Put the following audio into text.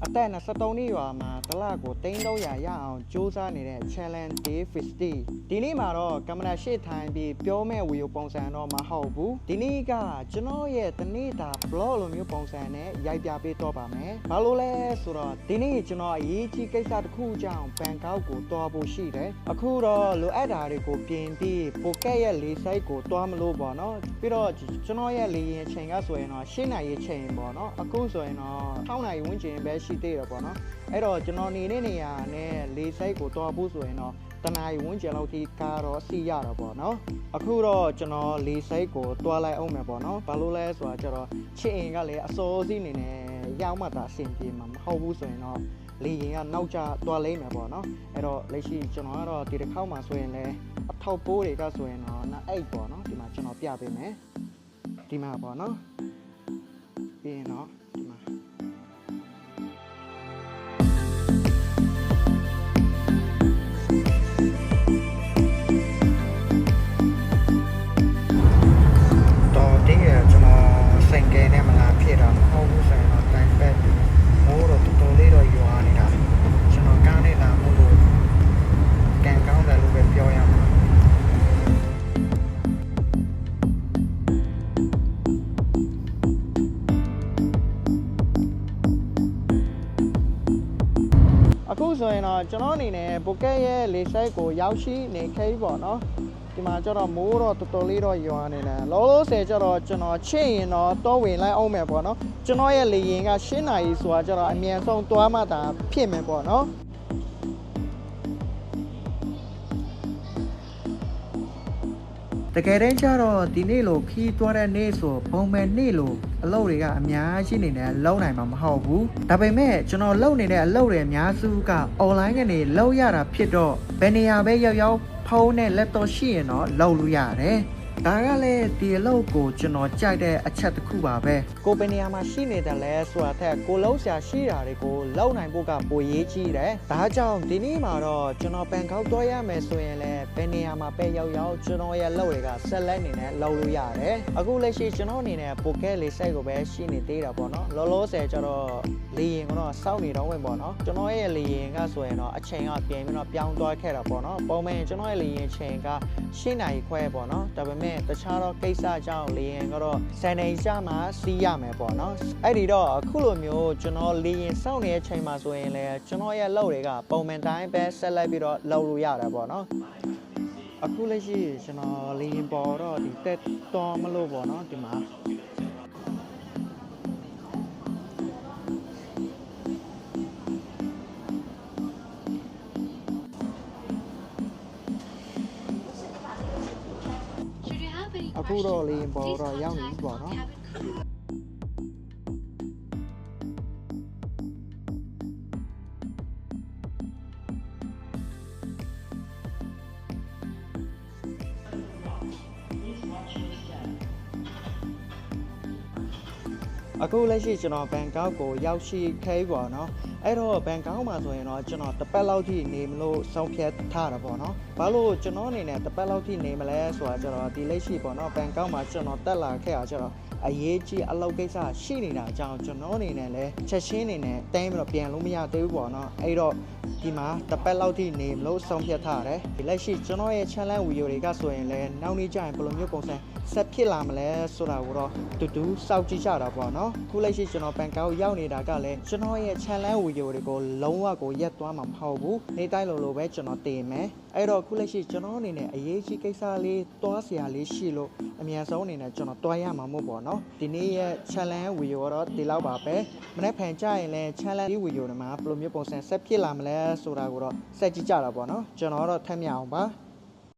အသက်23နှစ်ရွာမှာတလကို300ရအောင်စူးစမ်းနေတဲ့ Challenge Day 50ဒီနေ့မှာတော့ကမ္ဘာရှေ့ထိုင်ပြီးပြောမဲ့ဝီယိုပုံစံတော့မဟုတ်ဘူးဒီနေ့ကကျွန်တော်ရဲ့တနေ့တာ blog လိုမျိုးပုံစံနဲ့ရိုက်ပြပေးတော့ပါမယ်ဘာလို့လဲဆိုတော့ဒီနေ့ကျွန်တော်အရေးကြီးကိစ္စတစ်ခုကြောင့်ဘန်ကောက်ကိုတွားဖို့ရှိတယ်အခုတော့လိုအပ်တာတွေကိုပြင်ပြီးပိုကက်ရဲ့လေဆိပ်ကိုတွားမလို့ပေါ့နော်ပြီးတော့ကျွန်တော်ရဲ့လေယာဉ်ချိန်ကဆိုရင်တော့8နာရီချိန်ပေါ့နော်အခုဆိုရင်တော့6နာရီဝန်းကျင်ပဲရှိသေးတယ်ပေါ့နော်အဲ့တော့ကျွန်တော်နေတဲ့နေရာနဲ့လေဆိပ်ကိုတွားဖို့ဆိုရင်တော့တနာရီဝန်းကျင်လောက်ထိကားတော့စီးရတော့ပေါ့နော်အခုတော့ကျွန်တော်လေဆိပ်ကိုတွားလိုက်အောင်မယ်ပေါ့နော်ဘာလို့လဲဆိုတော့ကျတော့ချစ်အင်ကလည်းအစိုးစီးနေနေရောက်မှသာအဆင်ပြေမှာမဟုတ်ဘူးဆိုရင်တော့လေရင်ကနောက်ကျတွားလိမ့်မယ်ပေါ့နော်အဲ့တော့လက်ရှိကျွန်တော်ကတော့ဒီတစ်ခေါက်မှဆိုရင်လည်းအထောက်ပိုးတွေကဆိုရင်တော့နာအိတ်ပေါ့နော်ဒီမှာကျွန်တော်ပြပေးမယ်ဒီမှာပေါ့နော်ပြီးရင်တော့ဒီမှာတော့ဒီကကျွန်တော်စင်ကဲနဲ့မလာဖြစ်တာမဟုတ်ဘူးဆိုရင်တော့တိုင်းပဲမိုးတော့တော်တော်လေးတော့ရွာနေတာကျွန်တော်ကားနဲ့လာမို့လို့ကန်ကောင်းတယ်လို့ပဲပြောရမှာအခုဆိုရင်တော့ကျွန်တော်အနေနဲ့ပိုကက်ရဲ့လေဆိပ်ကိုရောက်ရှိနေခဲ့ပြီပေါ့နော်ဒီမှာကျတော့မိုးတော့တော်တော်လေးတော့ရွာနေတယ်လောလောဆယ်ကျတော့ကျွန်တော်ချစ်ရင်တော့တော့ဝင်လိုက်အောင်မယ်ပေါ့နော်ကျွန်တော်ရဲ့လေရင်က8နာရီဆိုတာကျတော့အမြန်ဆုံးသွားမှသာဖြစ်မယ်ပေါ့နော်တကယ်တမ်းကျတော့ဒီနေ့လိုခီးသွားတဲ့နေ့ဆိုပုံမှန်နေ့လိုအလုပ်တွေကအများကြီးနေတယ်လုံနိုင်မှာမဟုတ်ဘူးဒါပေမဲ့ကျွန်တော်လုပ်နေတဲ့အလုပ်တွေအများစုက online ကနေလုပ်ရတာဖြစ်တော့ဘယ်နေရာပဲရောက်ဖုန်းနဲ့ laptop ရှိရင်တော့လုပ်လို့ရတယ်ဒါကလည်းဒီအလုပ်ကိုကျွန်တော်ကြိုက်တဲ့အချက်တစ်ခုပါပဲကိုဘယ်နေရာမှာရှိနေတယ်လဲဆိုတာထက်ကိုလုံးဆရာရှိတာတွေကိုလုပ်နိုင်ဖို့ကပိုရေးကြီးတယ်ဒါကြောင့်ဒီနေ့မှာတော့ကျွန်တော်ဘန်ကောက်သွားရမယ်ဆိုရင်လည်းဘယ်နေရာမှာပဲရောက်ကျွန်တော်ရဲ့လုပ်တွေကဆက်လက်နေနဲ့လုပ်လို့ရတယ်အခုလက်ရှိကျွန်တော်အနေနဲ့ပိုကက်လေးစိတ်ကိုပဲရှိနေသေးတာပေါ့နော်လောလောဆယ်ကျတော့လေရင်ကတော့စောင့်နေတော့ဝင်ပေါ့နော်ကျွန်တော်ရဲ့လေရင်ကဆိုရင်တော့အချိန်ကပြင်ပြီးတော့ပြောင်းသွားခဲ့တာပေါ့နော်ပုံမှန်ကျွန်တော်ရဲ့လေရင်ချိန်က8နာရီခွဲပေါ့နော်ဒါပေမဲ့တခြားတော့ကိစ္စကြောင့်လေရင်ကတော့စံနေကြမှာစီးရမယ်ပေါ့နော်အဲ့ဒီတော့အခုလိုမျိုးကျွန်တော်လေရင်စောင့်နေတဲ့အချိန်မှာဆိုရင်လည်းကျွန်တော်ရဲ့လုပ်တွေကပုံမှန်တိုင်းပဲဆက်လက်ပြီးတော့လုပ်လို့ရတယ်ပေါ့နော်အခုလက်ရှိကျွန်တော်လေရင်ပေါ်တော့ဒီတက်တော်မလို့ပေါ့နော်ဒီမှာအခုတော့လေရင်ပေါ်တော့ရောက်နေပြီပေါ့နော်အခုလက်ရှိကျွန်တော်ဘန်ကောက်ကိုရောက်ရှိခဲ့ပေါ့နော်အဲ့တော့ဘန်ကောက်မှာဆိုရင်တော့ကျွန်တော်တစ်ပတ်လောက်ထိနေမလို့ဆုံးဖြတ်ထားတာပေါ့နော်ဘာလို့ကျွန်တော်အနေနဲ့တစ်ပတ်လောက်ထိနေမလဲဆိုတာကျတော့ဒီလက်ရှိပေါ့နော်ဘန်ကောက်မှာကျွန်တော်တက်လာခဲ့တာကျတော့အရေးကြီးအလုပ်ကိစ္စရှိနေတာအကြောင်းကျွန်တော်အနေနဲ့လည်းချက်ချင်းနေနဲ့တိုင်းပြီးတော့ပြန်လို့မရသေးဘူးပေါ့နော်အဲ့တော့ဒီမှာတစ်ပတ်လောက်ထိနေမလို့ဆုံးဖြတ်ထားတယ်ဒီလက်ရှိကျွန်တော်ရဲ့ challenge video တွေကဆိုရင်လည်းနောက်နေ့ကျရင်ဘယ်လိုမျိုးပုံစံဆက်ဖြစ်လာမလဲဆိုတာကိုတော့တူစောင့်ကြည့်ကြတာပေါ့နော်ခုလက်ရှိကျွန်တော်ဘန်ကောက်ရောက်နေတာကလည်းကျွန်တော်ရဲ့ challenge video တွေကိုလုံးဝကိုရက်သွားမှာမဟုတ်ဘူးနေ့တိုင်းလိုပဲကျွန်တော်တင်မယ်အဲ့တော့ခုလက်ရှိကျွန်တော်အနေနဲ့အရေးကြီးကိစ္စလေးတွားစရာလေးရှိလို့အများဆုံးအနေနဲ့ကျွန်တော်တွားရမှာမို့ပေါ့နော်ဒီနေ့ရဲ့ challenge video ကတော့ဒီလောက်ပါပဲမနေ့ဖန်ကြရင်လည်း challenge video တွေမှာဘယ်လိုမျိုးပုံစံဆက်ဖြစ်လာမလဲဆိုတာကိုတော့ဆက်ကြည့်ကြတာပေါ့နော်ကျွန်တော်တော့ထပ်မြအောင်ပါ